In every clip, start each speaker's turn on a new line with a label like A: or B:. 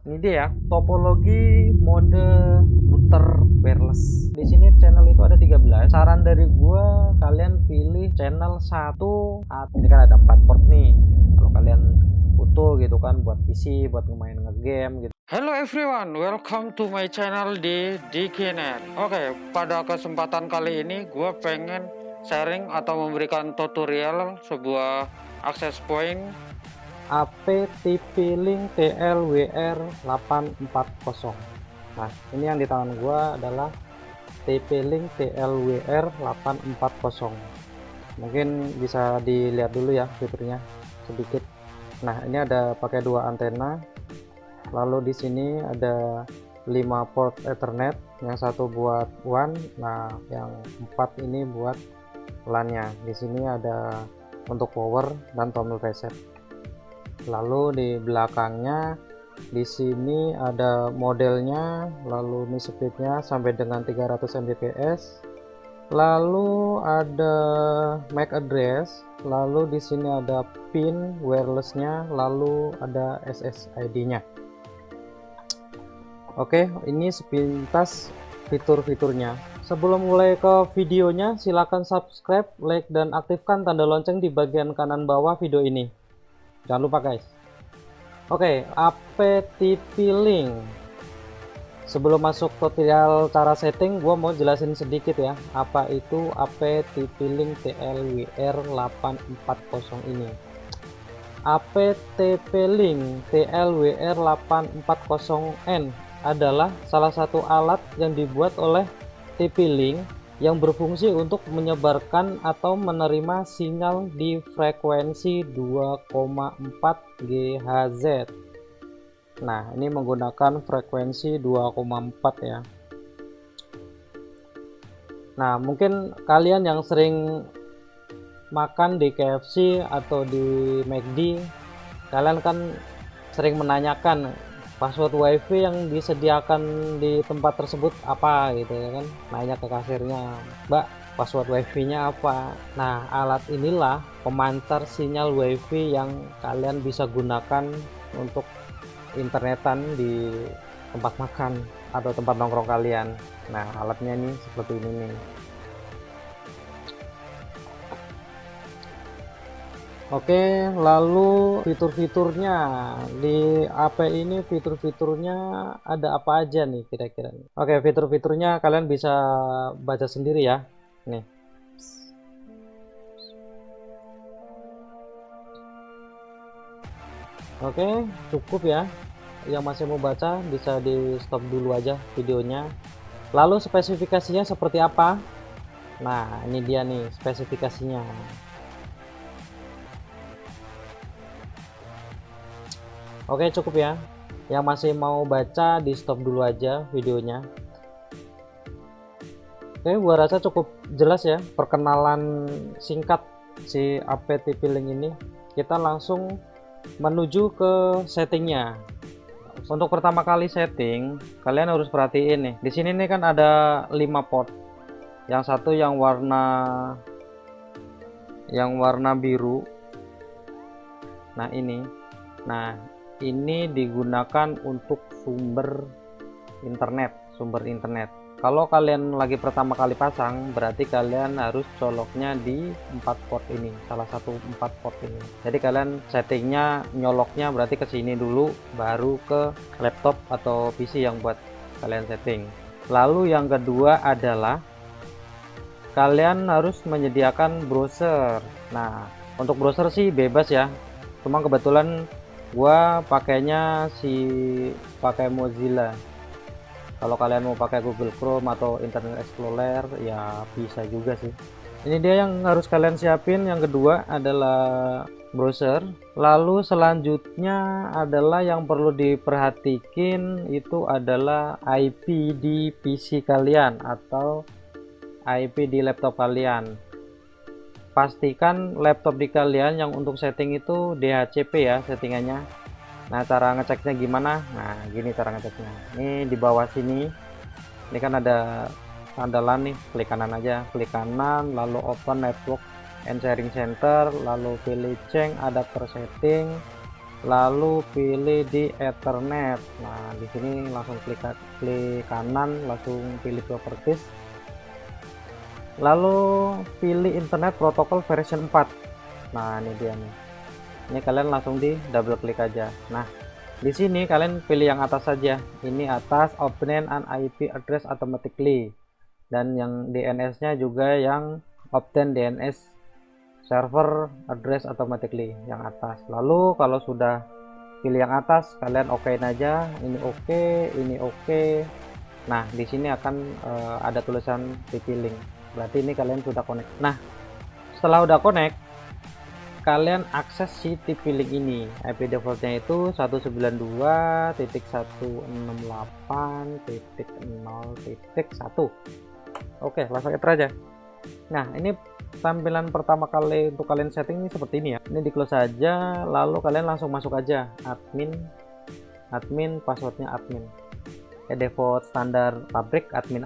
A: Ini dia ya, topologi mode router wireless. Di sini channel itu ada 13. Saran dari gua kalian pilih channel 1. Ini kan ada 4 port nih. Kalau kalian butuh gitu kan buat PC, buat main ngegame gitu. Hello everyone, welcome to my channel di Dikinet. Oke, pada kesempatan kali ini gua pengen sharing atau memberikan tutorial sebuah access point AP TP-Link TLWR840. Nah, ini yang di tangan gua adalah TP-Link TLWR840. Mungkin bisa dilihat dulu ya fiturnya sedikit. Nah, ini ada pakai dua antena. Lalu di sini ada 5 port Ethernet, yang satu buat WAN, nah yang 4 ini buat LAN-nya. Di sini ada untuk power dan tombol reset. Lalu di belakangnya di sini ada modelnya, lalu ini speednya sampai dengan 300 Mbps, lalu ada MAC address, lalu di sini ada pin wirelessnya, lalu ada SSID-nya. Oke, ini sepintas fitur-fiturnya. Sebelum mulai ke videonya, silakan subscribe, like, dan aktifkan tanda lonceng di bagian kanan bawah video ini. Jangan lupa guys. Oke, AP TP-Link. Sebelum masuk tutorial cara setting, gua mau jelasin sedikit ya, apa itu AP TP-Link TLWR840 ini. AP TP-Link TLWR840N adalah salah satu alat yang dibuat oleh TP-Link yang berfungsi untuk menyebarkan atau menerima sinyal di frekuensi 2,4 GHz. Nah, ini menggunakan frekuensi 2,4 ya. Nah, mungkin kalian yang sering makan di KFC atau di McD, kalian kan sering menanyakan password WiFi yang disediakan di tempat tersebut apa gitu ya kan, nanya ke kasirnya, Mbak, password WiFi-nya apa. Nah, alat inilah pemancar sinyal WiFi yang kalian bisa gunakan untuk internetan di tempat makan atau tempat nongkrong kalian. Nah, alatnya ini seperti ini nih. Oke, lalu fitur-fiturnya di AP ini, fitur-fiturnya ada apa aja nih kira-kira? Oke, fitur-fiturnya kalian bisa baca sendiri ya. Nih. Oke, cukup ya. Yang masih mau baca bisa di stop dulu aja videonya. Lalu spesifikasinya seperti apa? Nah, ini dia nih spesifikasinya. Oke, cukup ya. Yang masih mau baca di stop dulu aja videonya. Oke, gua rasa cukup jelas ya perkenalan singkat si AP TP-Link ini. Kita langsung menuju ke settingnya. Untuk pertama kali setting, kalian harus perhatiin nih. Di sini nih kan ada 5 port. Yang satu yang warna biru. Nah, ini. Nah, ini digunakan untuk sumber internet. Kalau kalian lagi pertama kali pasang, berarti kalian harus coloknya di 4 port ini, salah satu 4 port ini. Jadi kalian settingnya nyoloknya berarti ke sini dulu, baru ke laptop atau PC yang buat kalian setting. Lalu yang kedua adalah kalian harus menyediakan browser. Nah, untuk browser sih bebas ya, cuma kebetulan gua pakainya pakai Mozilla. Kalau kalian mau pakai Google Chrome atau Internet Explorer ya bisa juga sih. Ini dia yang harus kalian siapin. Yang kedua adalah browser. Lalu selanjutnya adalah yang perlu diperhatikan itu adalah IP di PC kalian atau IP di laptop kalian. Pastikan laptop di kalian yang untuk setting itu DHCP ya settingannya. Nah, cara ngeceknya gimana? Nah, gini cara ngeceknya. Ini di bawah sini. Ini kan ada tanda LAN nih, klik kanan aja, klik kanan, lalu open network and sharing center, lalu pilih change adapter setting. lalu pilih di Ethernet. Nah, di sini langsung klik kanan, langsung pilih properties, lalu pilih internet protokol version 4. Nah, ini dia nih. Ini kalian langsung di double klik aja. Nah, di sini kalian pilih yang atas saja. Ini atas, obtain an IP address automatically, dan yang DNS-nya juga yang obtain DNS server address automatically, yang atas. Lalu kalau sudah pilih yang atas, kalian okein aja. Ini oke, ini oke. Nah, di sini akan ada tulisan TP-Link, berarti ini kalian sudah connect. Nah, setelah udah connect, kalian akses si TP-Link ini. IP defaultnya itu 192.168.0.1. Oke, langsung enter aja. Nah, ini tampilan pertama kali untuk kalian setting ini seperti ini ya. Ini di close aja, lalu kalian langsung masuk aja admin, passwordnya admin. Default standar pabrik admin.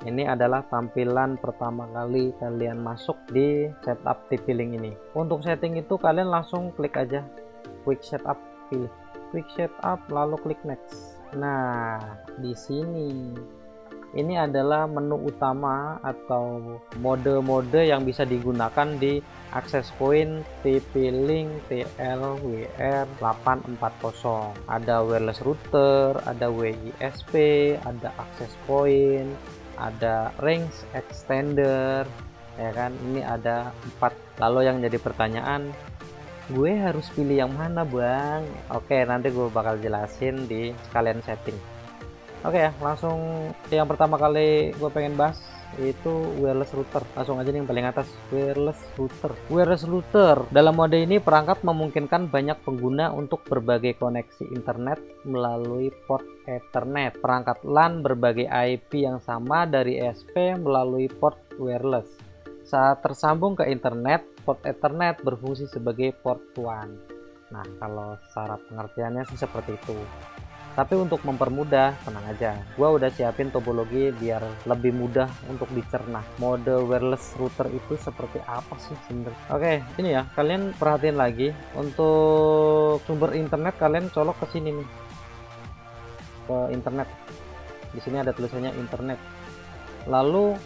A: Ini adalah tampilan pertama kali kalian masuk di setup TP-Link ini. Untuk setting itu kalian langsung klik aja quick setup, pilih quick setup, lalu klik next. Nah, di sini ini adalah menu utama atau mode-mode yang bisa digunakan di access point TP-Link TLWR840. Ada wireless router, ada WISP, ada access point, ada range extender, ya kan. Ini ada 4. Lalu yang jadi pertanyaan, gue harus pilih yang mana bang? Oke, nanti gue bakal jelasin di sekalian setting. Oke ya, langsung yang pertama kali gue pengen bahas itu wireless router. Langsung aja nih yang paling atas, wireless router. Wireless router dalam mode ini perangkat memungkinkan banyak pengguna untuk berbagai koneksi internet melalui port Ethernet. Perangkat LAN berbagai IP yang sama dari SP melalui port wireless. Saat tersambung ke internet, port Ethernet berfungsi sebagai port WAN. Nah, kalau secara pengertiannya sih seperti itu. Tapi untuk mempermudah, tenang aja, gua udah siapin topologi biar lebih mudah untuk dicerna. Mode wireless router itu seperti apa sih sebenarnya? Oke, ini ya, kalian perhatiin lagi. Untuk sumber internet kalian colok ke sini nih, ke internet. Di sini ada tulisannya internet. Lalu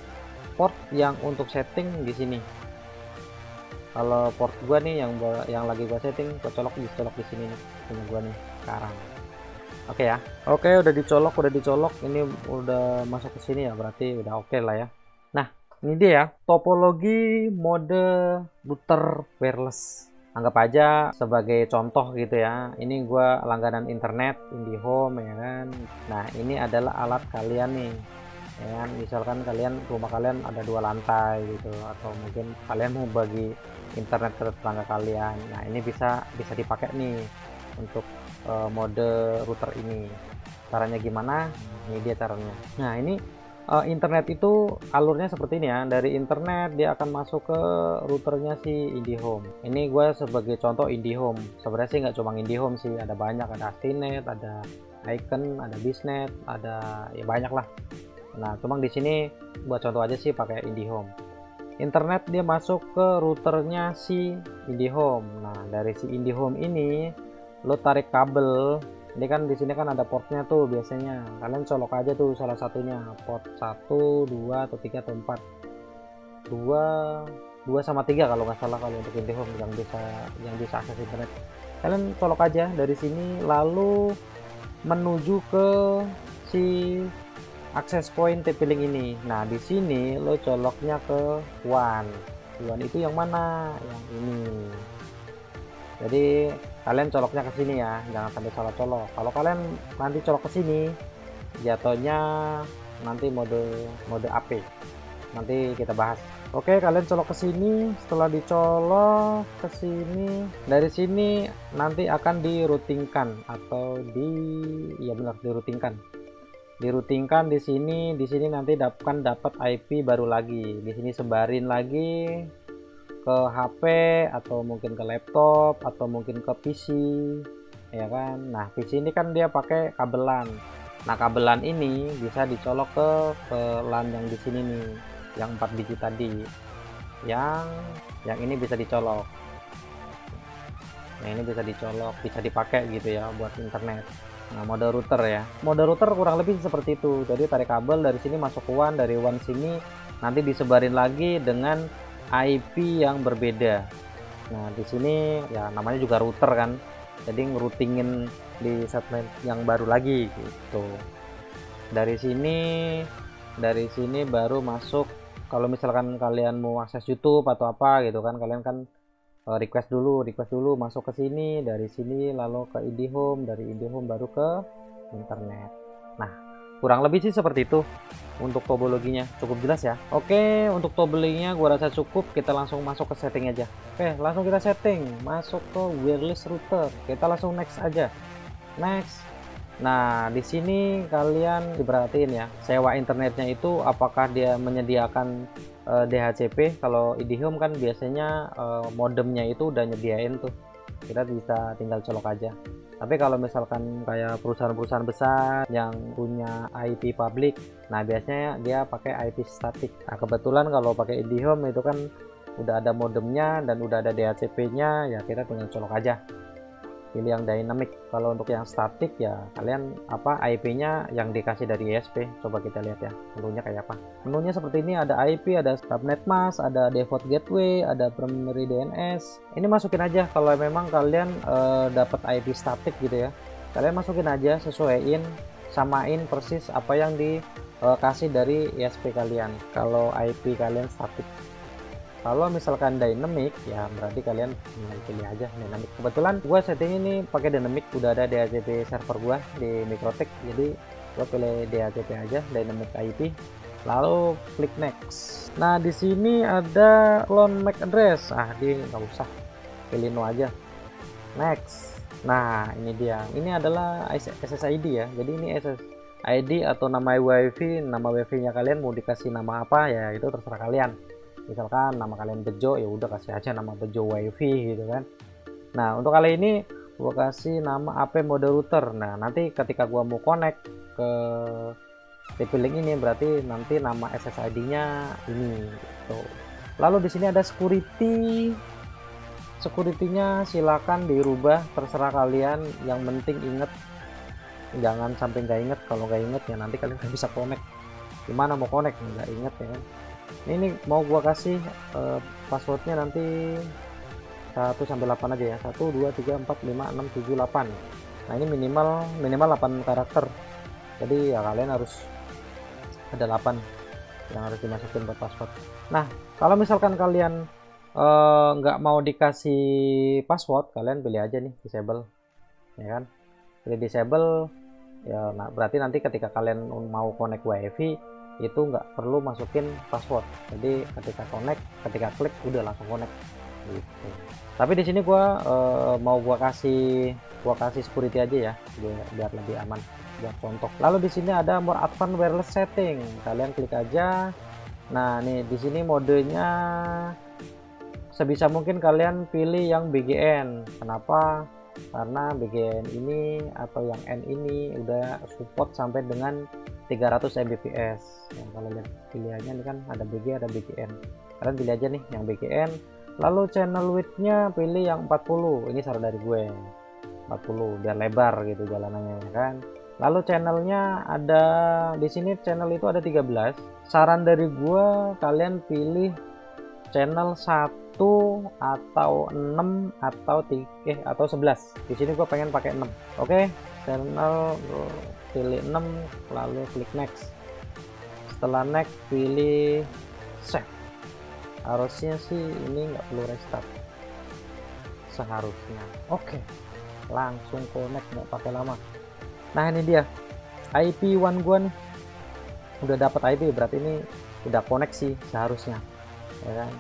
A: port yang untuk setting di sini. Kalau port gua nih yang lagi gua setting, gua colok di sini nih, punya gua nih sekarang. Oke ya. Oke, udah dicolok. Ini udah masuk ke sini ya, berarti udah oke lah ya. Nah, ini dia ya, topologi mode router wireless. Anggap aja sebagai contoh gitu ya. Ini gua langganan internet IndiHome ya kan. Nah, ini adalah alat kalian nih. Ya kan? Misalkan rumah kalian ada 2 lantai gitu, atau mungkin kalian mau bagi internet ke tetangga kalian. Nah, ini bisa dipakai nih untuk mode router ini. Caranya gimana? Ini dia caranya. Nah, ini internet itu alurnya seperti ini ya. Dari internet dia akan masuk ke routernya si IndiHome. Ini gue sebagai contoh IndiHome. Sebenarnya sih nggak cuma IndiHome sih, ada banyak, ada Astinet, ada Icon, ada Biznet, ada ya banyak lah. Nah, cuma di sini buat contoh aja sih pakai IndiHome. Internet dia masuk ke routernya si IndiHome. Nah, dari si IndiHome ini lo tarik kabel. Ini kan di sini kan ada portnya tuh, biasanya kalian colok aja tuh salah satunya, port 1, 2 atau 3 atau 4. 2 sama 3 kalau nggak salah kalau untuk IndiHome yang bisa akses internet. Kalian colok aja dari sini, lalu menuju ke si access point TP-Link ini. Nah, di sini lo coloknya ke WAN. WAN itu yang mana? Yang ini. Jadi kalian coloknya ke sini ya, jangan sampai salah colok. Kalau kalian nanti colok ke sini, jatuhnya nanti mode AP. Nanti kita bahas. Oke, kalian colok ke sini. Setelah dicolok ke sini, dari sini nanti akan diroutingkan atau diroutingkan. Diroutingkan di sini nanti dapat IP baru lagi. Di sini sebarin lagi ke HP atau mungkin ke laptop atau mungkin ke PC ya kan. Nah, PC ini kan dia pakai kabel LAN. Nah, kabel LAN ini bisa dicolok ke LAN yang di sini nih, yang 4 biji tadi. Yang ini bisa dicolok. Nah ini bisa dicolok, bisa dipakai gitu ya buat internet. Nah mode router ya, mode router kurang lebih seperti itu. Jadi tarik kabel dari sini masuk ke WAN, dari WAN sini nanti disebarin lagi dengan IP yang berbeda. Nah di sini ya namanya juga router kan, jadi ngeroutingin di segmen yang baru lagi gitu. Dari sini baru masuk. Kalau misalkan kalian mau akses YouTube atau apa gitu kan, kalian kan request dulu masuk ke sini, dari sini lalu ke IndiHome, dari IndiHome baru ke internet. Nah kurang lebih sih seperti itu untuk topologinya. Cukup jelas ya. Oke, untuk tobolingnya gua rasa cukup. Kita langsung masuk ke setting aja. Oke, langsung kita setting, masuk ke wireless router. Kita langsung next aja, next. Nah di sini kalian diperhatiin ya, sewa internetnya itu apakah dia menyediakan DHCP. Kalau IndiHome kan biasanya modemnya itu udah nyediain tuh, kita bisa tinggal colok aja. Tapi kalau misalkan kayak perusahaan-perusahaan besar yang punya IP public, nah biasanya dia pakai IP statik. Nah kebetulan kalau pakai IndiHome itu kan udah ada modemnya dan udah ada DHCP-nya, ya kita tinggal colok aja, pilih yang dynamic. Kalau untuk yang statik ya kalian IP-nya yang dikasih dari ISP. Coba kita lihat ya menunya kayak apa. Menunya seperti ini, ada IP, ada subnet mask, ada default gateway, ada primary DNS. Ini masukin aja kalau memang kalian dapat IP statik gitu ya, kalian masukin aja, sesuaiin, samain persis apa yang dikasih dari ISP kalian kalau IP kalian statik. Kalau misalkan dynamic ya berarti kalian pilih aja dynamic. Kebetulan gua setting ini pakai dynamic, udah ada DHCP server gua di Microtech, jadi gua pilih DHCP aja, dynamic IP, lalu klik next. Nah di sini ada clone MAC address, dia nggak usah, pilih no aja, next. Nah ini dia, ini adalah SSID ya, jadi ini SSID atau nama WiFi. Nama WiFi nya kalian mau dikasih nama apa ya itu terserah kalian. Misalkan nama kalian Bejo, ya udah kasih aja nama Bejo WiFi gitu kan. Nah untuk kali ini gua kasih nama AP mode router. Nah nanti ketika gua mau connect ke TP-Link ini berarti nanti nama SSID-nya ini gitu. Lalu di sini ada security-nya silakan dirubah, terserah kalian. Yang penting inget, jangan sampai nggak inget. Kalau nggak inget ya nanti kalian nggak bisa connect. Gimana mau connect nggak inget ya kan. Ini mau gua kasih passwordnya nanti 1 sampai 8 aja ya, 1 2 3 4 5 6 7 8. Nah ini minimal 8 karakter, jadi ya kalian harus ada 8 yang harus dimasukin buat password. Nah kalau misalkan kalian nggak mau dikasih password, kalian pilih aja nih disable ya kan, pilih disable ya. Nah berarti nanti ketika kalian mau connect WiFi itu nggak perlu masukin password, jadi ketika ketika klik udah langsung connect gitu. Tapi di sini gua mau gua kasih security aja ya, biar lebih aman buat contoh. Lalu di sini ada more advanced wireless setting, kalian klik aja. Nah nih di sini modenya sebisa mungkin kalian pilih yang BGN. Kenapa? Karena BGN ini atau yang N ini udah support sampai dengan 300 Mbps. Yang kalau lihat pilihannya ini kan ada BG ada BGN, kalian pilih aja nih yang BGN. Lalu channel width-nya pilih yang 40, ini saran dari gue 40 biar lebar gitu jalanannya ya kan. Lalu channelnya ada di sini, channel itu ada 13. Saran dari gue kalian pilih channel 1 atau 6 atau 11. Di sini gue pengen pakai 6. Oke, channel pilih 6 lalu klik next. Setelah next pilih save. Harusnya sih ini nggak perlu restart seharusnya. Oke, langsung connect, nggak pakai lama. Nah ini dia IP WAN gua nih, udah dapat IP, berarti ini udah koneksi seharusnya ya kan.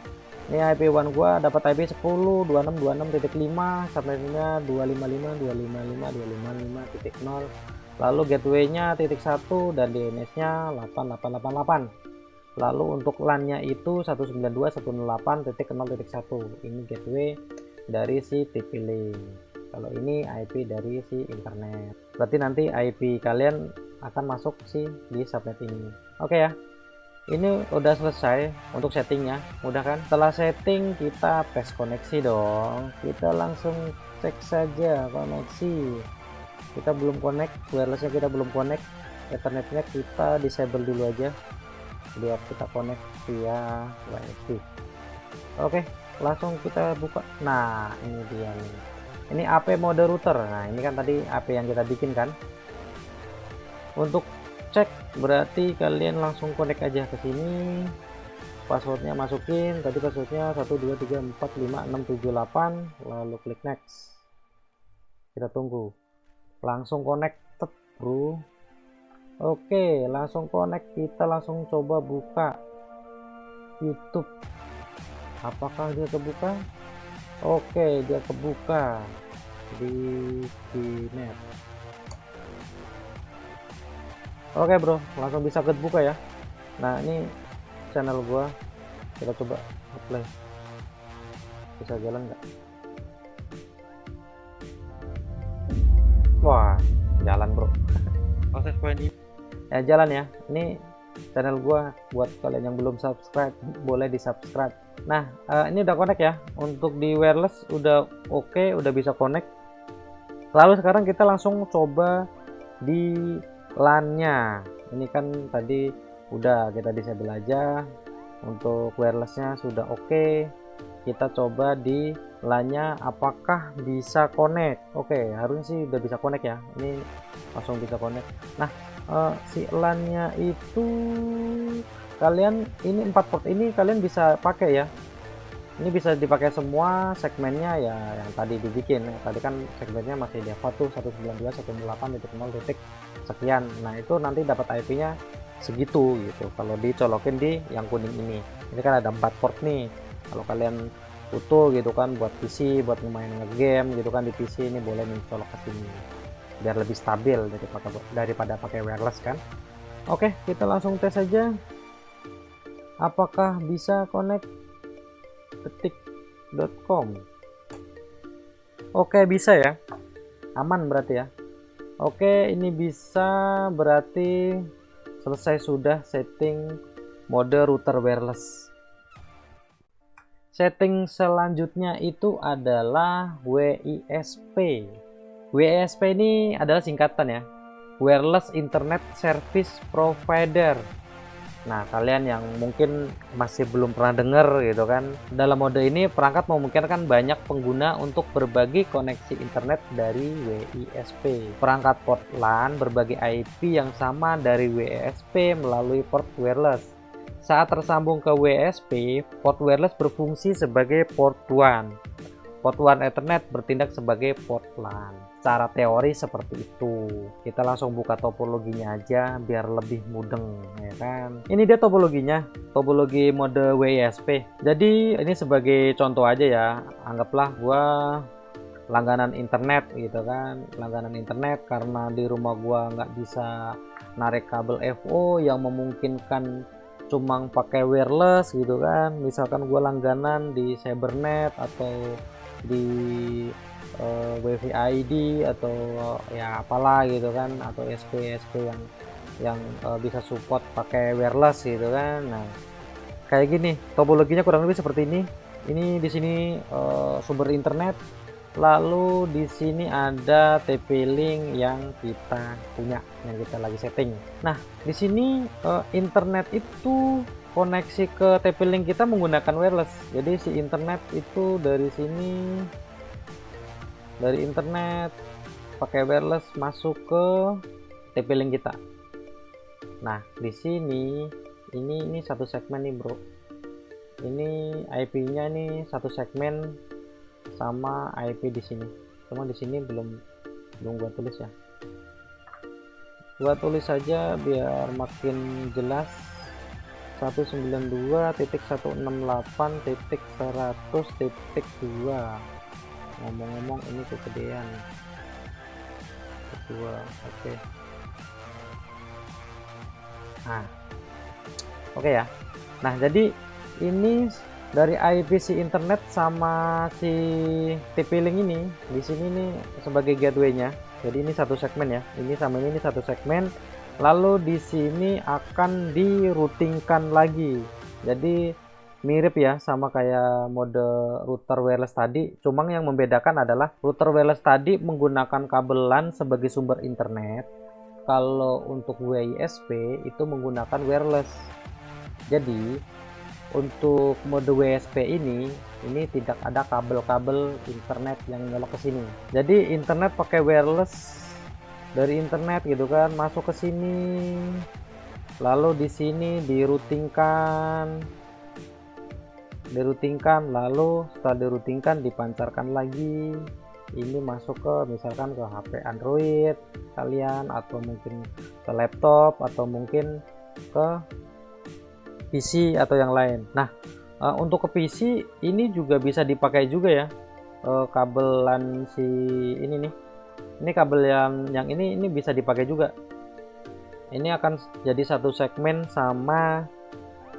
A: Ini IP WAN gua dapat IP 10.26.26.5, subnetnya 255.255.255.0, lalu gateway-nya .1 dan DNS-nya 8888. Lalu untuk LAN-nya itu 192.168.0.1. Ini gateway dari si TP-Link. Kalau ini IP dari si internet. Berarti nanti IP kalian akan masuk sih di subnet ini. Oke ya. Ini udah selesai untuk settingnya, mudah kan? Setelah setting kita tes koneksi dong. Kita langsung cek saja koneksi. Kita belum connect, wirelessnya kita belum connect, ethernetnya kita disable dulu aja biar kita connect via wifi. Oke, langsung kita buka. Nah, ini dia nih. Ini AP mode router. Nah, ini kan tadi AP yang kita bikin kan. Untuk cek berarti kalian langsung connect aja ke sini. Passwordnya masukin. Tadi passwordnya 1234567 lalu klik next. Kita tunggu. Langsung connected, bro. Oke, langsung connect. Kita langsung coba buka YouTube. Apakah dia kebuka? Oke, dia kebuka di net. Oke bro, langsung bisa kebuka ya. Nah, ini channel gua, kita coba play. Bisa jalan nggak? Wah, jalan bro.
B: Proses poin ini
A: Ya jalan ya. Ini channel gua, buat kalian yang belum subscribe boleh di subscribe. Nah, ini udah connect ya. Untuk di wireless udah oke, udah bisa connect. Lalu sekarang kita langsung coba di LAN-nya. Ini kan tadi udah kita disable aja. Untuk wirelessnya sudah oke. Kita coba di LAN-nya apakah bisa connect. Oke, harusnya sih udah bisa connect ya. Ini langsung bisa connect. Nah, si LAN-nya itu kalian ini 4 port ini kalian bisa pakai ya. Ini bisa dipakai semua segmennya ya yang tadi dibikin. Tadi kan segmennya masih default tuh 192.168.0 sekian. Nah, itu nanti dapat IP-nya segitu gitu. Kalau dicolokin di yang kuning ini. Ini kan ada 4 port nih. Kalau kalian butuh gitu kan buat PC, buat main game gitu kan di PC, ini boleh mencolok ke sini. Biar lebih stabil daripada pakai wireless kan. Oke, kita langsung tes saja. Apakah bisa connect detik.com? Oke, bisa ya. Aman berarti ya. Oke, ini bisa berarti selesai sudah setting mode router wireless. Setting selanjutnya itu adalah WISP. WISP ini adalah singkatan ya, Wireless Internet Service Provider. Nah, kalian yang mungkin masih belum pernah dengar gitu kan, dalam mode ini perangkat memungkinkan banyak pengguna untuk berbagi koneksi internet dari WISP. Perangkat port LAN berbagi IP yang sama dari WISP melalui port wireless. Saat tersambung ke WISP, port wireless berfungsi sebagai port WAN. Port WAN Ethernet bertindak sebagai port LAN. Secara teori seperti itu. Kita langsung buka topologinya aja biar lebih mudeng ya kan. Ini dia topologinya, topologi mode WISP. Jadi ini sebagai contoh aja ya. Anggaplah gua langganan internet gitu kan, langganan internet karena di rumah gua nggak bisa narik kabel FO yang memungkinkan cuma pakai wireless gitu kan. Misalkan gue langganan di Cybernet atau di WiFi ID atau ya apalah gitu kan, atau SP yang bisa support pakai wireless gitu kan. Nah, kayak gini topologinya kurang lebih seperti ini. Ini di sini sumber internet, lalu di sini ada TP-Link yang kita punya, yang kita lagi setting. Nah, di sini internet itu koneksi ke TP-Link kita menggunakan wireless. Jadi si internet itu dari sini, dari internet pakai wireless masuk ke TP-Link kita. Nah, di sini ini satu segmen nih, bro. Ini IP-nya nih satu segmen sama IP di sini. Cuma di sini belum gua tulis ya. Gua tulis saja biar makin jelas. 192.168.100.2. Ngomong-ngomong ini kegedean. Kedua, oke. Nah, oke ya. Nah, jadi ini dari IP si internet sama si TP-Link ini di sini nih sebagai gateway-nya. Jadi ini satu segmen ya. Ini sama ini satu segmen. Lalu di sini akan diroutingkan lagi. Jadi mirip ya sama kayak mode router wireless tadi, cuma yang membedakan adalah router wireless tadi menggunakan kabel LAN sebagai sumber internet, kalau untuk WISP itu menggunakan wireless. Jadi untuk mode WSP ini tidak ada kabel-kabel internet yang nyolok ke sini. Jadi internet pakai wireless dari internet gitu kan, masuk ke sini, lalu di sini dirutingkan, lalu setelah dirutingkan dipancarkan lagi. Ini masuk ke misalkan ke HP Android kalian, atau mungkin ke laptop, atau mungkin ke PC atau yang lain. Nah, untuk ke PC ini juga bisa dipakai juga ya, kabel LAN si ini nih. Ini kabel yang ini bisa dipakai juga. Ini akan jadi satu segmen sama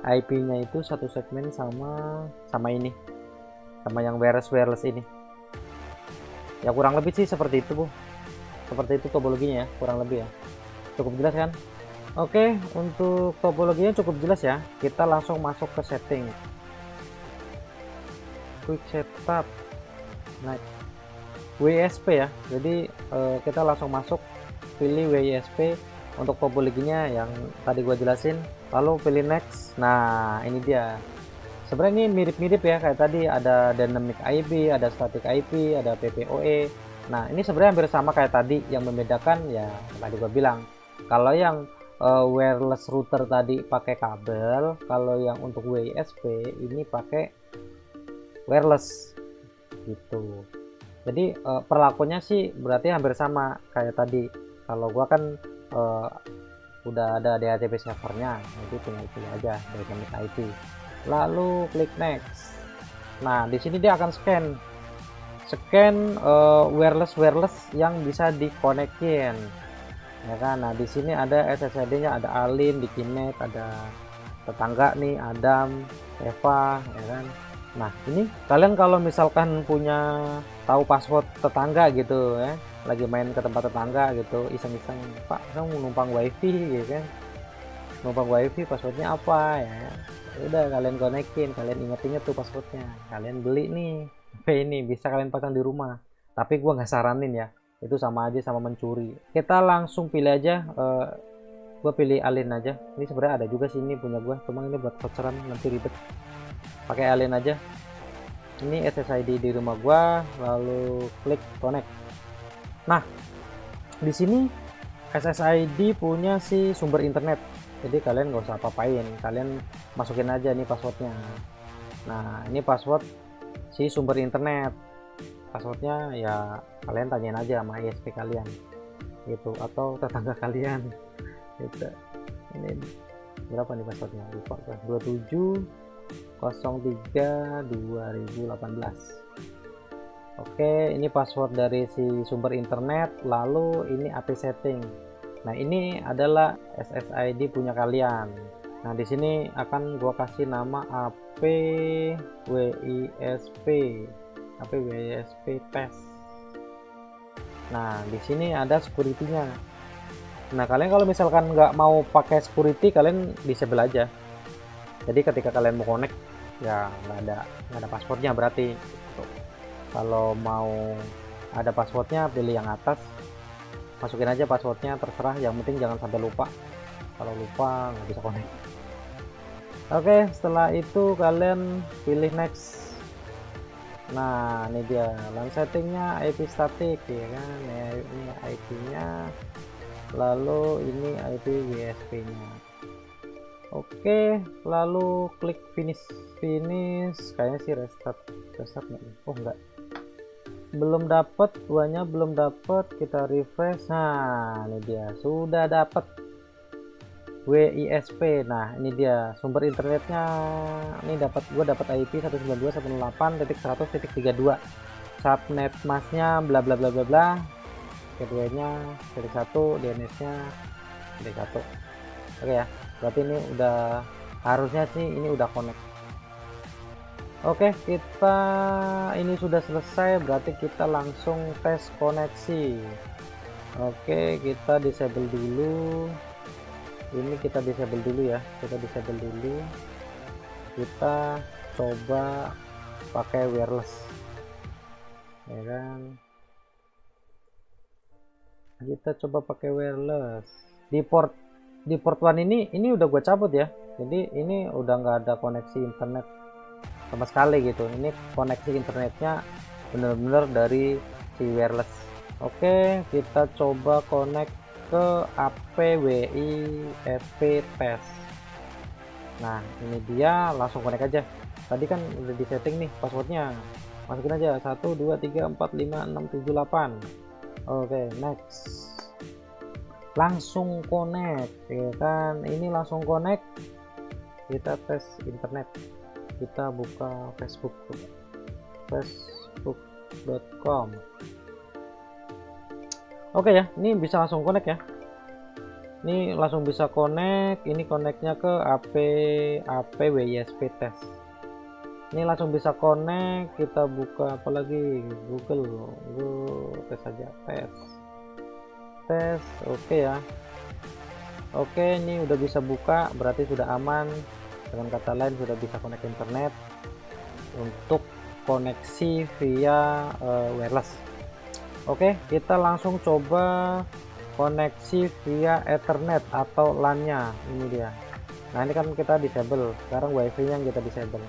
A: IP-nya itu satu segmen sama ini, sama yang wireless ini. Ya kurang lebih sih seperti itu, Bu. Seperti itu topologinya ya, kurang lebih ya. Cukup jelas kan? Oke, untuk topologinya cukup jelas ya. Kita langsung masuk ke setting. Quick setup. Nah, WSP ya. Jadi kita langsung masuk, pilih WSP untuk topologinya yang tadi gua jelasin, lalu pilih next. Nah, ini dia. Sebenarnya ini mirip-mirip ya, kayak tadi ada dynamic IP, ada static IP, ada PPOE. Nah, ini sebenarnya hampir sama kayak tadi, yang membedakan ya tadi gua bilang. Kalau yang wireless router tadi pakai kabel, kalau yang untuk WISP ini pakai wireless gitu. Jadi perlakuannya sih berarti hampir sama kayak tadi. Kalau gua kan udah ada DHCP servernya, jadi tinggal pilih aja dynamic IP, lalu klik next. Nah, di sini dia akan scan wireless yang bisa dikonekin ya kan. Nah, di sini ada SSID-nya, ada Alin, Dikinet, ada tetangga nih, Adam, Eva ya kan. Nah, ini kalian kalau misalkan punya tahu password tetangga gitu ya, lagi main ke tempat tetangga gitu, iseng-iseng, Pak kamu numpang wifi gitu kan, numpang wifi passwordnya apa ya, udah kalian konekin, kalian inget-inget tuh passwordnya, kalian beli nih ini bisa kalian pasang di rumah. Tapi gua nggak saranin ya, itu sama aja sama mencuri. Kita langsung pilih aja, gua pilih Alin aja. Ini sebenarnya ada juga sini punya gua, cuma ini buat voucheran nanti ribet. Pakai Alin aja. Ini SSID di rumah gua, lalu klik connect. Nah, di sini SSID punya si sumber internet, jadi kalian nggak usah apa-apain, kalian masukin aja nih passwordnya. Nah, ini password si sumber internet, passwordnya ya kalian tanyain aja sama ISP kalian gitu, atau tetangga kalian gitu. Ini berapa nih passwordnya, lupa, 2703/2018. Oke, ini password dari si sumber internet, lalu ini AP setting. Nah, ini adalah SSID punya kalian. Nah, di sini akan gua kasih nama AP WISP test. Nah, di sini ada security-nya. Nah, kalian kalau misalkan nggak mau pakai security, kalian disable aja. Jadi ketika kalian mau connect ya nggak ada passwordnya berarti. Kalau mau ada passwordnya, pilih yang atas, masukin aja passwordnya, terserah, yang penting jangan sampai lupa. Kalau lupa nggak bisa connect. Oke, setelah itu kalian pilih next. Nah, ini dia LAN settingnya, IP static ya kan, ini IP nya, lalu ini IP WSP nya. Oke, lalu klik finish. Kayaknya sih restart nggak? Oh enggak, belum dapat, duanya belum dapat. Kita refresh. Nah, ini dia sudah dapat WISP. Nah, ini dia sumber internetnya. Ini gue dapat IP 192.168.100.32, subnet masnya bla bla bla bla bla, kedua-nya titik 1, DNS-nya titik 1. Oke ya, berarti ini udah, harusnya sih ini udah connect. Oke, kita ini sudah selesai, berarti kita langsung tes koneksi. Oke, kita disable dulu. Ini kita disable dulu ya, kita disable dulu. kita coba pakai wireless, ya kan. Kita coba pakai wireless di port 1 ini udah gue cabut ya, jadi ini udah nggak ada koneksi internet sama sekali gitu. Ini koneksi internetnya bener-bener dari si wireless. Oke, kita coba connect ke APWI FP test. Nah, ini dia, langsung connect aja. Tadi kan udah di setting nih passwordnya, masukin aja 1 2 3 4 5 6 7 8. Oke, next. Langsung connect, ya kan. Ini langsung connect. Kita tes internet, kita buka facebook.com. Oke ya, ini bisa langsung connect ya. Ini langsung bisa connect. Ini connectnya ke APWISP test. Ini langsung bisa connect. Kita buka apalagi, Google tes aja, tes. Oke ya. Oke, ini udah bisa buka, berarti sudah aman. Dengan kata lain sudah bisa connect internet untuk koneksi via wireless. Oke, kita langsung coba koneksi via Ethernet atau LAN-nya. Ini dia. Nah, ini kan kita disable. Sekarang wifi-nya kita disable.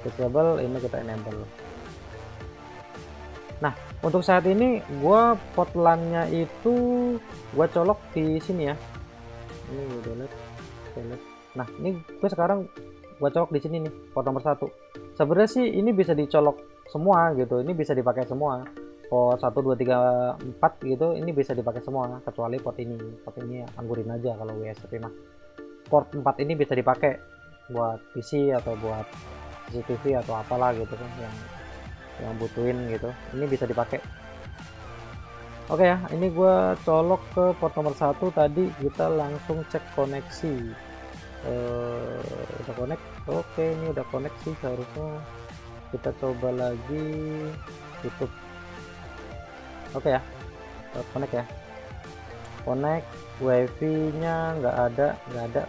A: Ini kita enable. Nah, untuk saat ini gua port LAN-nya itu gua colok di sini ya. Ini delete. Nah, ini gue sekarang gua colok di sini nih, port nomor 1. Sebenarnya sih ini bisa dicolok semua gitu. Ini bisa dipakai semua. Port 1 2 3 4 gitu, ini bisa dipakai semua kecuali port ini. Port ini anggurin aja kalau WSP mah. Port 4 ini bisa dipakai buat PC atau buat CCTV atau apalah gitu kan yang butuhin gitu. Ini bisa dipakai. Oke ya, ini gue colok ke port nomor 1 tadi. Kita langsung cek koneksi. Udah connect. Oke, ini udah connect sih seharusnya. Kita coba lagi tutup. Oke ya, connect ya. Connect, wifi nya nggak ada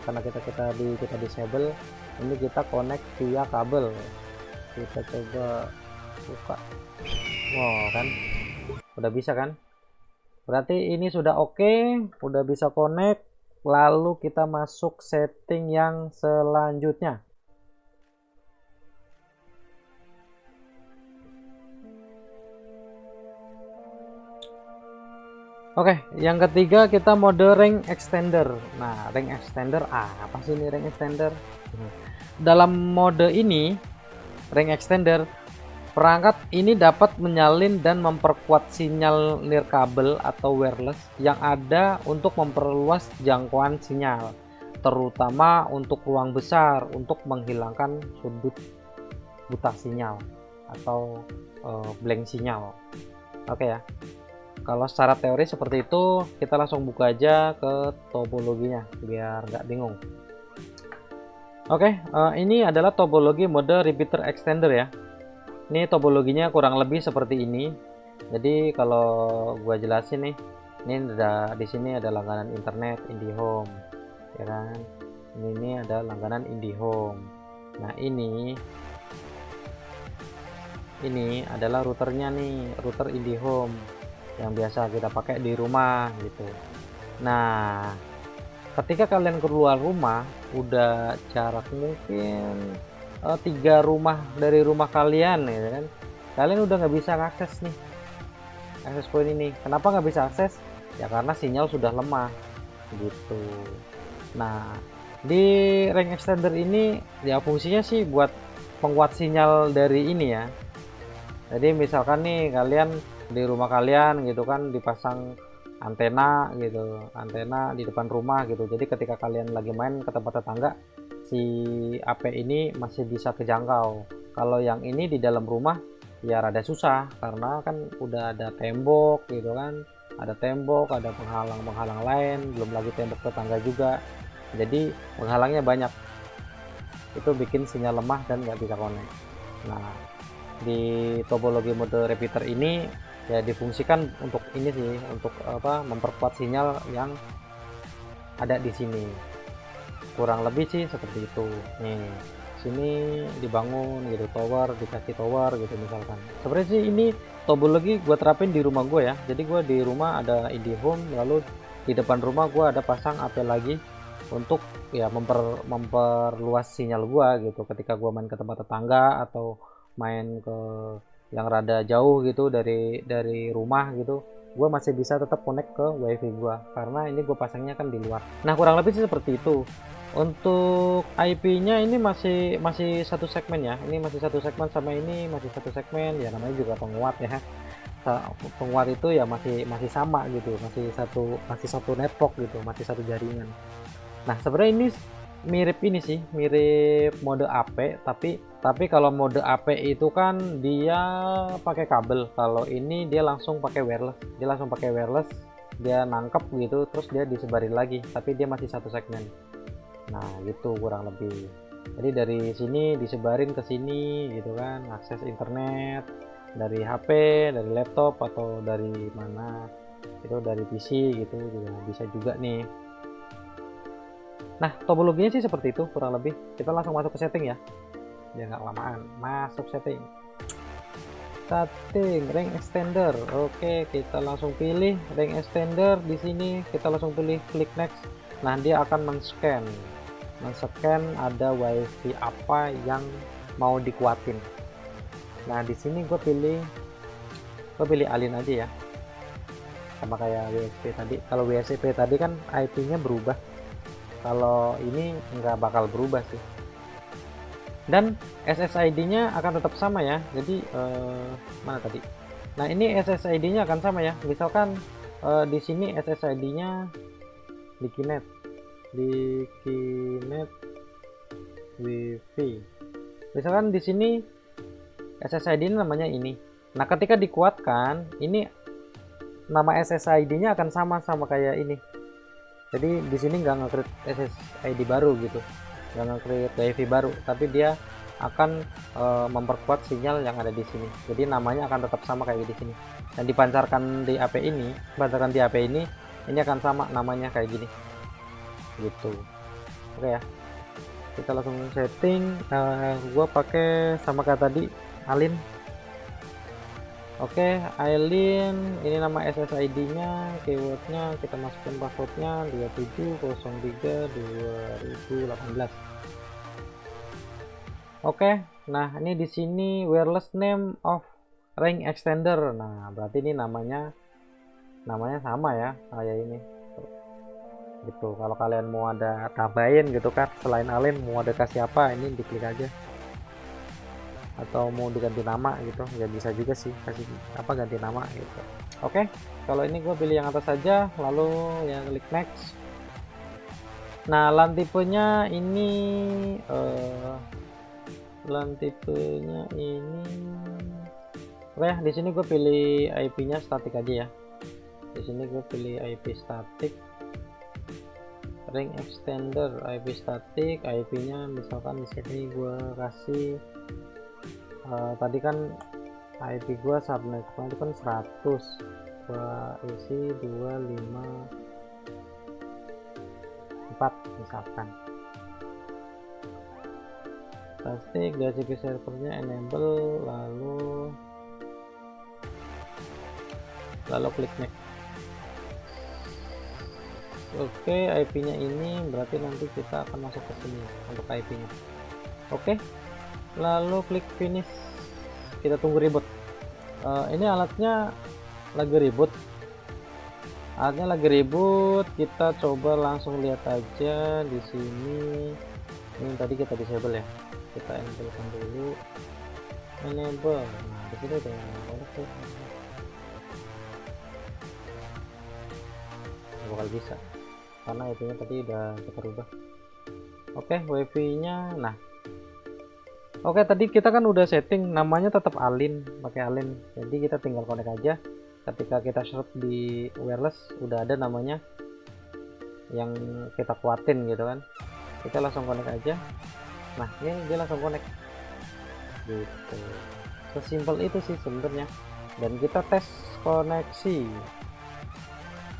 A: karena kita disable. Ini kita connect via kabel. Kita coba buka. Wow, kan udah bisa kan. Berarti ini sudah oke, udah bisa connect. Lalu kita masuk setting yang selanjutnya. Oke, yang ketiga kita mode range extender. Nah, range extender apa sih ini range extender? Dalam mode ini, range extender, perangkat ini dapat menyalin dan memperkuat sinyal nirkabel atau wireless yang ada untuk memperluas jangkauan sinyal, terutama untuk ruang besar untuk menghilangkan sudut buta sinyal atau blank sinyal. Oke ya. Kalau secara teori seperti itu, kita langsung buka aja ke topologinya biar nggak bingung. Oke, ini adalah topologi mode repeater extender ya. Ini topologinya kurang lebih seperti ini. Jadi kalau gua jelasin nih, ini ada di sini ada langganan internet IndiHome, ya kan? Ini ada langganan IndiHome. Nah ini adalah routernya nih, router IndiHome yang biasa kita pakai di rumah gitu. Nah, ketika kalian keluar rumah, udah jarak mungkin 3 rumah dari rumah kalian ya kan, kalian udah nggak bisa akses nih akses point ini. Kenapa nggak bisa akses? Ya karena sinyal sudah lemah gitu. Nah, di range extender ini ya fungsinya sih buat penguat sinyal dari ini ya. Jadi misalkan nih kalian di rumah kalian gitu kan dipasang antena gitu, antena di depan rumah gitu. Jadi ketika kalian lagi main ke tempat tetangga, si AP ini masih bisa kejangkau. Kalau yang ini di dalam rumah ya rada susah karena kan udah ada tembok gitu kan, ada tembok, ada penghalang lain, belum lagi tembok tetangga juga. Jadi penghalangnya banyak. Itu bikin sinyal lemah dan nggak bisa connect. Nah, di topologi mode repeater ini ya difungsikan untuk ini sih, untuk memperkuat sinyal yang ada di sini. kurang lebih sih seperti itu. Nih sini dibangun gitu, tower, dikasih tower gitu misalkan. Sebenarnya sih ini topologi gue terapin di rumah gue ya. Jadi gue di rumah ada IndiHome, lalu di depan rumah gue ada pasang AP lagi untuk ya memperluas sinyal gue gitu. Ketika gue main ke tempat tetangga atau main ke yang rada jauh gitu dari rumah gitu, gue masih bisa tetap connect ke wifi gue karena ini gue pasangnya kan di luar. Nah kurang lebih sih seperti itu. Untuk IP-nya ini masih satu segmen ya. Ini masih satu segmen sama ini masih satu segmen ya, namanya juga penguat ya. Penguat itu ya masih sama gitu, masih satu network gitu, masih satu jaringan. Nah sebenarnya ini mirip ini sih, mirip mode AP, tapi kalau mode AP itu kan dia pakai kabel. Kalau ini dia langsung pakai wireless. Dia nangkep gitu, terus dia disebarin lagi, tapi dia masih satu segmen. Nah gitu kurang lebih. Jadi dari sini disebarin ke sini gitu kan, akses internet dari HP, dari laptop atau dari mana itu, dari PC gitu juga bisa juga nih. Nah topologinya sih seperti itu kurang lebih. Kita langsung masuk ke setting ya, biar nggak lamaan. Masuk setting ring extender. Oke, kita langsung pilih ring extender. Di sini kita langsung pilih klik next. Nah dia akan men-scan ada wifi apa yang mau dikuatin. Nah di sini gue pilih alin aja ya, sama kayak WSP tadi. Kalau WSP tadi kan IP-nya berubah, kalau ini nggak bakal berubah sih, dan SSID-nya akan tetap sama ya. Jadi mana tadi? Nah ini SSID-nya akan sama ya. Misalkan di sini SSID-nya di Kinet Wifi. Misalkan di sini SSID ini namanya ini. Nah, ketika dikuatkan, ini nama SSID-nya akan sama kayak ini. Jadi di sini nggak nge-create SSID baru gitu, nggak nge-create WiFi baru, tapi dia akan memperkuat sinyal yang ada di sini. Jadi namanya akan tetap sama kayak di sini. Dan dipancarkan di AP ini, ini akan sama namanya kayak gini. Gitu. Oke ya, kita langsung setting. Gua pakai sama kayak tadi, alin. Oke, alin, ini nama SSID nya, keywordnya kita masukin passwordnya 2703/2018. Oke, nah ini di sini wireless name of ring extender. Nah berarti ini namanya sama ya kayak ini gitu. Kalau kalian mau ada tambahin gitu kan, selain alin mau ada kasih apa, ini diklik aja. Atau mau diganti nama gitu ya bisa juga sih, kasih apa ganti nama gitu. Oke, kalau ini gue pilih yang atas saja, lalu yang klik next. Nah LAN tipenya ini oke, di sini gue pilih IP-nya statik aja ya. Di sini gue pilih IP statik ring extender, IP statik, IP-nya misalkan di sini gue kasih tadi kan IP gua subnet itu kan 100, gua isi 254 misalkan. Plastik DHCP servernya enable, lalu klik next. Oke, IP-nya ini berarti nanti kita akan masuk ke sini untuk IP-nya. Oke, lalu klik finish. Kita tunggu reboot. Ini alatnya lagi reboot. Kita coba langsung lihat aja di sini. Ini tadi kita disable ya. Kita enablekan dulu. Enable. Nah, di sini udah bakal bisa karena IP-nya tadi udah kita rubah. Oke, wifi-nya. Nah, oke, tadi kita kan udah setting namanya tetap alin, pakai alin. Jadi kita tinggal connect aja. Ketika kita search di wireless udah ada namanya yang kita kuatin gitu kan. Kita langsung connect aja. Nah, ini dia langsung connect. Gitu. Sesimpel itu sih sebenarnya. Dan kita tes koneksi.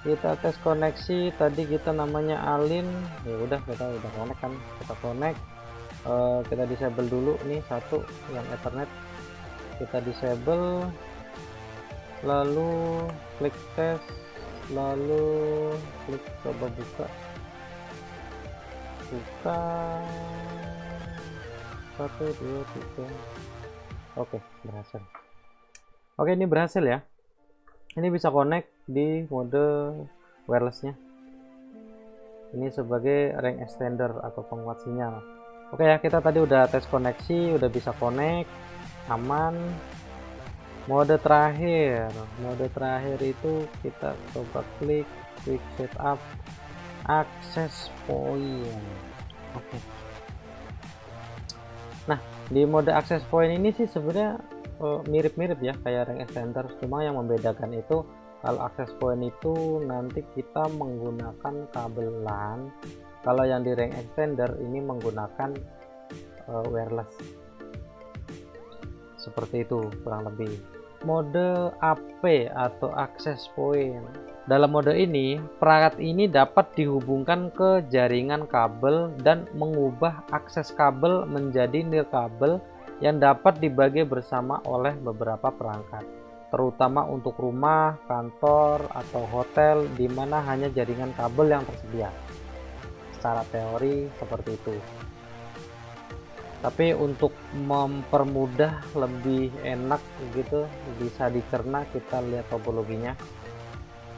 A: Kita tes koneksi. Tadi kita namanya Alin, ya udah kita udah connect kan, kita connect. Kita disable dulu nih satu yang Ethernet, kita disable, lalu klik tes, lalu klik coba buka 1 2 3. Oke, berhasil. Oke, ini berhasil ya. Ini bisa connect di mode wirelessnya. Ini sebagai ring extender atau penguat sinyal. Oke ya, kita tadi udah tes koneksi, udah bisa connect, aman. Mode terakhir itu kita coba klik quick setup access point. Oke. Nah, di mode access point ini sih sebenarnya mirip-mirip ya kayak ring extender, cuma yang membedakan itu kalau access point itu nanti kita menggunakan kabel LAN, kalau yang di ring extender ini menggunakan wireless. Seperti itu kurang lebih. Mode AP atau access point, dalam mode ini perangkat ini dapat dihubungkan ke jaringan kabel dan mengubah akses kabel menjadi nirkabel yang dapat dibagi bersama oleh beberapa perangkat, terutama untuk rumah, kantor, atau hotel di mana hanya jaringan kabel yang tersedia. Secara teori seperti itu. Tapi untuk mempermudah lebih enak gitu, bisa dicerna, kita lihat topologinya.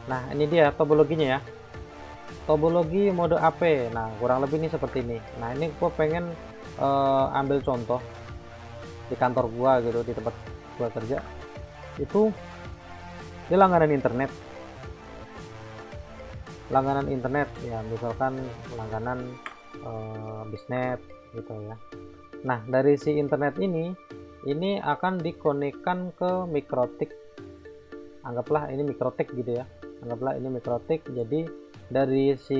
A: Nah, ini dia topologinya ya. Topologi mode AP. Nah, kurang lebih ini seperti ini. Nah, ini gue pengen ambil contoh di kantor gua gitu, di tempat gua kerja itu dia langganan internet ya, misalkan langganan bisnet gitu ya. Nah, dari si internet ini akan dikonekkan ke mikrotik, anggaplah ini mikrotik gitu ya, anggaplah ini mikrotik. Jadi dari si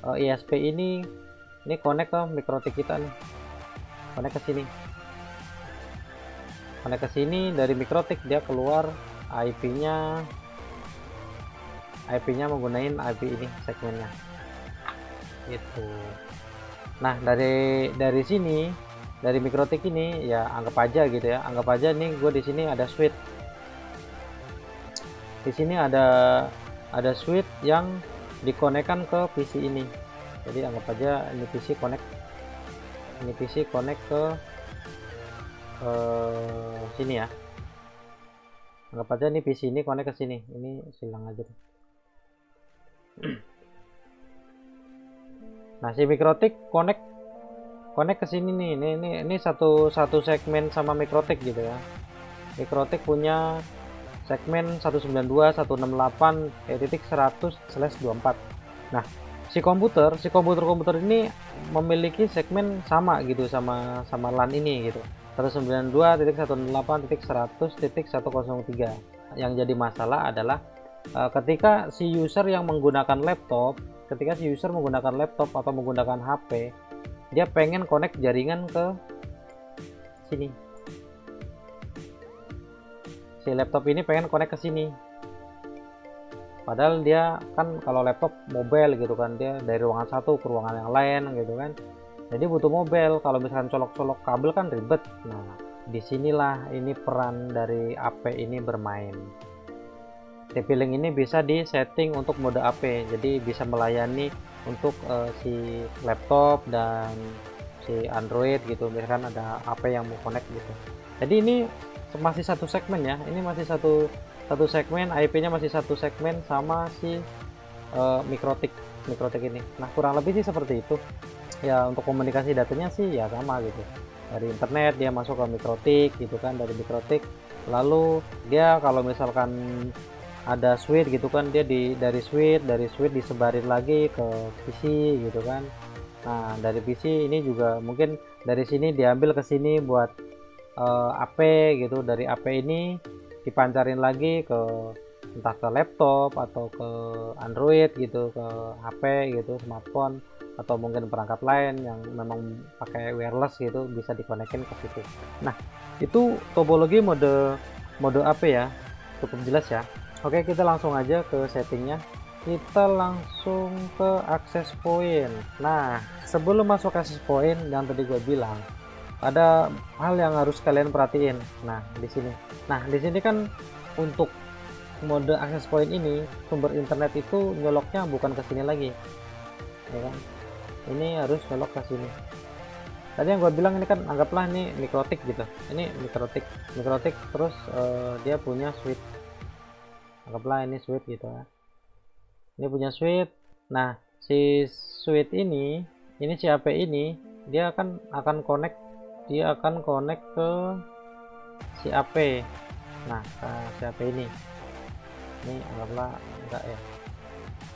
A: ISP ini connect ke mikrotik kita nih, connect ke sini dari mikrotik, dia keluar IP-nya menggunakan IP ini segmennya itu. Nah, dari sini, dari mikrotik ini ya anggap aja gitu ya, anggap aja nih gue di sini ada switch, di sini ada switch yang dikonekkan ke PC ini. Jadi anggap aja ini PC connect ke sini ya, anggap aja nih PC ini connect ke sini, ini silang aja deh. Nah, si mikrotik connect ke sini nih, ini satu segmen sama mikrotik gitu ya. Mikrotik punya segmen 192.168.100/24. Nah, si komputer ini memiliki segmen sama gitu sama LAN ini gitu, 192.168.100.103. Yang jadi masalah adalah ketika si user menggunakan laptop atau menggunakan HP, dia pengen connect jaringan ke sini. Si laptop ini pengen connect ke sini. Padahal dia kan kalau laptop mobile gitu kan, dia dari ruangan satu ke ruangan yang lain gitu kan. Jadi butuh mobile. Kalau misalkan colok-colok kabel kan ribet. Nah, disinilah ini peran dari AP ini bermain. TP-Link ini bisa di setting untuk mode AP, jadi bisa melayani untuk si laptop dan si Android gitu. Misalkan ada AP yang mau connect gitu. Jadi ini masih satu segmen ya. Ini masih satu segmen, IP-nya masih satu segmen sama si mikrotik ini. Nah, kurang lebih sih seperti itu. Ya, untuk komunikasi datanya sih ya sama gitu. Dari internet dia masuk ke mikrotik gitu kan, dari mikrotik. Lalu dia kalau misalkan ada switch gitu kan, dia dari switch disebarin lagi ke PC gitu kan. Nah, dari PC ini juga mungkin dari sini diambil ke sini buat AP gitu. Dari AP ini dipancarin lagi ke entah ke laptop atau ke Android gitu, ke HP gitu, smartphone, atau mungkin perangkat lain yang memang pakai wireless gitu, bisa dikonekin ke situ. Nah, itu topologi mode AP ya, cukup jelas ya. Oke, kita langsung aja ke settingnya. Kita langsung ke access point. Nah, sebelum masuk access point yang tadi gue bilang, ada hal yang harus kalian perhatiin. Nah, di sini. Nah, di sini kan untuk mode access point ini sumber internet itu nyoloknya bukan ke sini lagi, ya kan? Ini harus nyolok ke sini. Tadi yang gue bilang ini kan anggaplah ini mikrotik gitu. Ini mikrotik terus dia punya switch. Anggaplah ini switch gitu ya. Ini punya switch. Nah, si switch ini si HP ini dia akan connect ke si AP. Nah, ke si AP ini anggaplah enggak ya,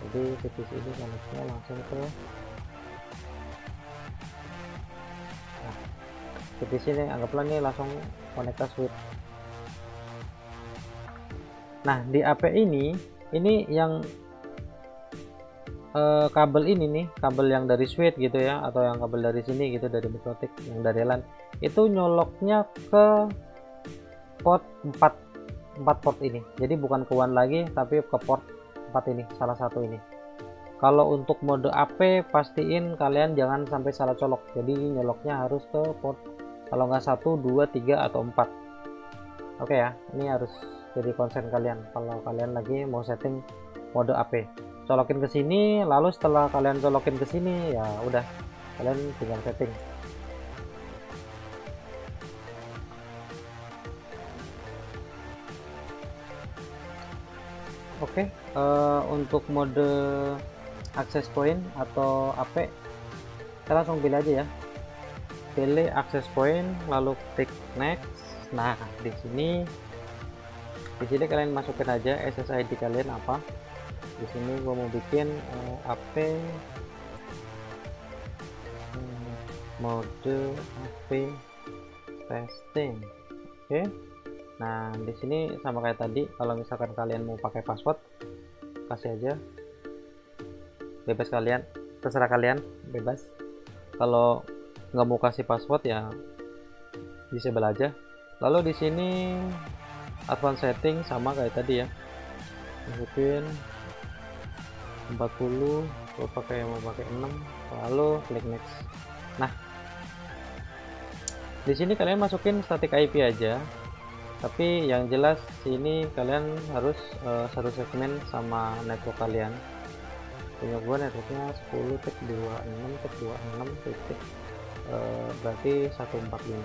A: jadi titik ini connectnya langsung ke titik sini, anggaplah nih langsung connect ke switch. Nah, di AP ini yang kabel ini nih, kabel yang dari switch gitu ya, atau yang kabel dari sini gitu, dari mikrotik yang dari LAN itu nyoloknya ke port 4 port ini. Jadi bukan ke WAN lagi, tapi ke port 4 ini, salah satu ini. Kalau untuk mode AP pastiin kalian jangan sampai salah colok, jadi nyoloknya harus ke port kalau nggak 1, 2, 3 atau 4. Oke ya, ini harus jadi concern kalian kalau kalian lagi mau setting mode AP. Colokin ke sini, lalu setelah kalian colokin ke sini ya udah, kalian tinggal setting. Oke, untuk mode access point atau AP kita langsung pilih aja ya, pilih access point lalu klik next. Nah, di sini kalian masukin aja SSID kalian apa. Di sini gua mau bikin AP mode AP testing. Oke. Nah, di sini sama kayak tadi, kalau misalkan kalian mau pakai password, kasih aja. Bebas kalian, terserah kalian, bebas. Kalau nggak mau kasih password ya disable aja. Lalu di sini advanced setting sama kayak tadi ya. Masukin 40, mau pakai 6, lalu klik next. Nah, di sini kalian masukin static IP aja. Tapi yang jelas sini kalian harus satu segmen sama network kalian. Punya gua networknya 10.26.26 titik, berarti 145.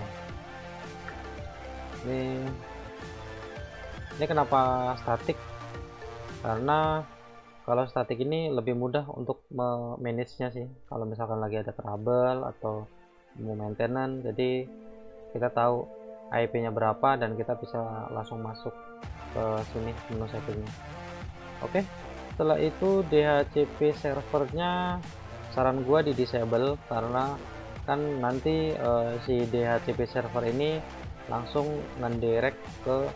A: Ini kenapa statik? Karena kalau statik ini lebih mudah untuk manage-nya sih. Kalau misalkan lagi ada trouble atau mau maintenance, jadi kita tahu IP-nya berapa dan kita bisa langsung masuk ke sini menu settingnya. Oke, setelah itu DHCP servernya saran gua di disable, karena kan nanti si DHCP server ini langsung ngedirect ke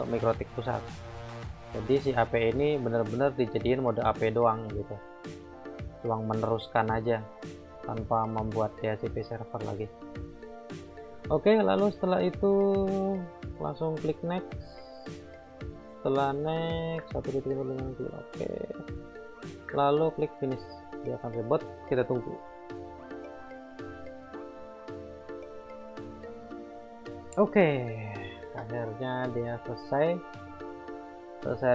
A: mikrotik pusat. Jadi si AP ini benar-benar dijadiin mode AP doang gitu, doang meneruskan aja tanpa membuat DHCP server lagi. Oke, lalu setelah itu langsung klik next. Setelah next, oke, lalu klik finish. Dia akan reboot, kita tunggu. Oke, akhirnya dia selesai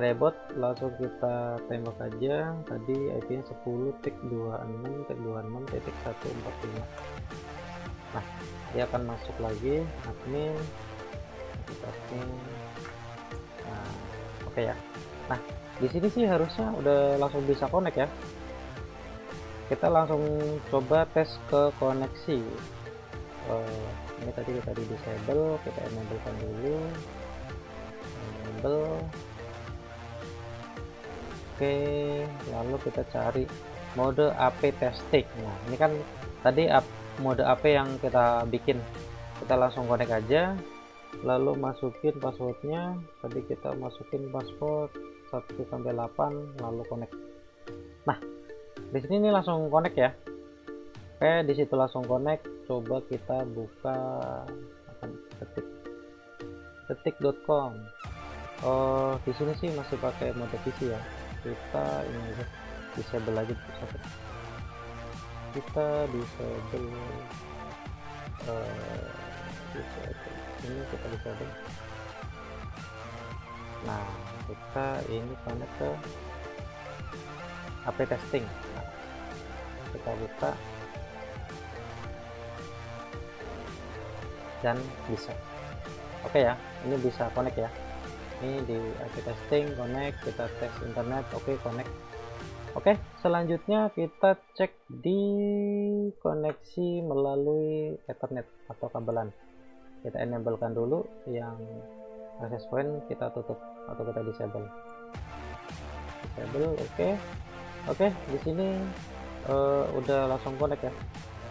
A: reboot. Langsung kita tembak aja tadi IP nya 10.26.26.145. Nah, dia akan masuk lagi admin. Nah, oke ya. Nah, di sini sih harusnya udah langsung bisa connect ya. Kita langsung coba tes ke koneksi. Ini tadi kita di disable, kita enable kan dulu. Enable. Oke, lalu kita cari mode AP testing. Nah, ini kan tadi mode AP yang kita bikin. Kita langsung connect aja, lalu masukin passwordnya. Tadi kita masukin password 1-8, lalu connect. Nah, di sini ini langsung connect ya. Oke, di situ langsung connect. Coba kita buka detik.com. Di sini sih masih pakai mode PC ya. Kita ini aja disable aja satu. Kita disable ini kita disable. Nah, kita ini connect ke HP testing. Nah, kita buka dan bisa. Oke ya, ini bisa connect ya. Ini di HP testing, connect, kita tes internet, oke, connect. Oke, selanjutnya kita cek di koneksi melalui Ethernet atau kabelan. Kita enablekan dulu yang access point, kita tutup atau kita disable. Oke, di sini udah langsung connect ya.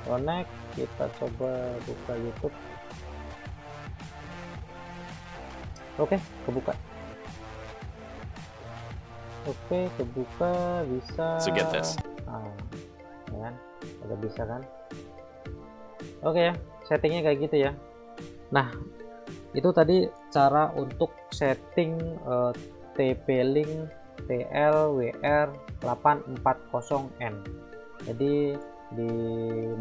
A: Connect, kita coba buka YouTube. Oke, kebuka. Oke, kebuka, bisa. Nah, ya kan? Udah bisa kan? Oke ya, settingnya kayak gitu ya. Nah, itu tadi cara untuk setting TP-Link TLWR840N. Jadi di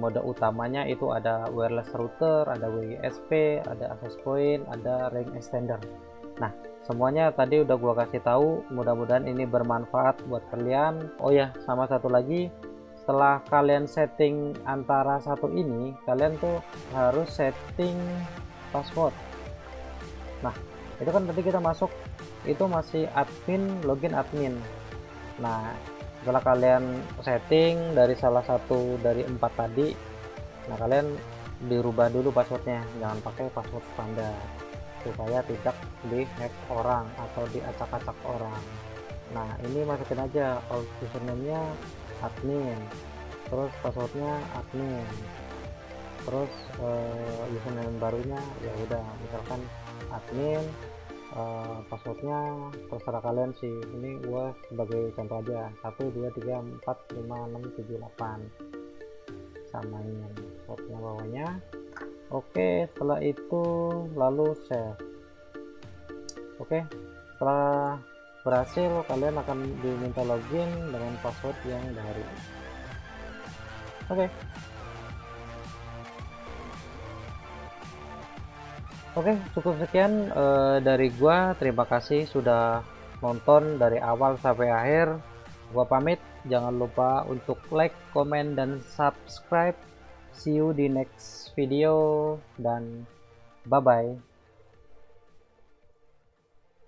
A: mode utamanya itu ada wireless router, ada WISP, ada access point, ada ring extender. Nah, semuanya tadi udah gua kasih tahu, mudah-mudahan ini bermanfaat buat kalian. Oh ya, sama satu lagi, setelah kalian setting antara satu ini, kalian tuh harus setting password. Nah, itu kan tadi kita masuk itu masih admin, login admin. Nah, setelah kalian setting dari salah satu dari 4 tadi, nah kalian dirubah dulu passwordnya, jangan pakai password standar supaya tidak di-hack orang atau diacak-acak orang. Nah, ini masukin aja username-nya admin, terus passwordnya admin, terus username barunya ya udah misalkan admin, passwordnya terserah kalian sih. Ini gua sebagai contoh aja 123456778, samain passwordnya bawahnya. Oke, setelah itu lalu save. Oke, setelah berhasil kalian akan diminta login dengan password yang baru. Oke, cukup sekian dari gua. Terima kasih sudah nonton dari awal sampai akhir. Gua pamit, jangan lupa untuk like, komen, dan subscribe. See you di next video dan bye bye.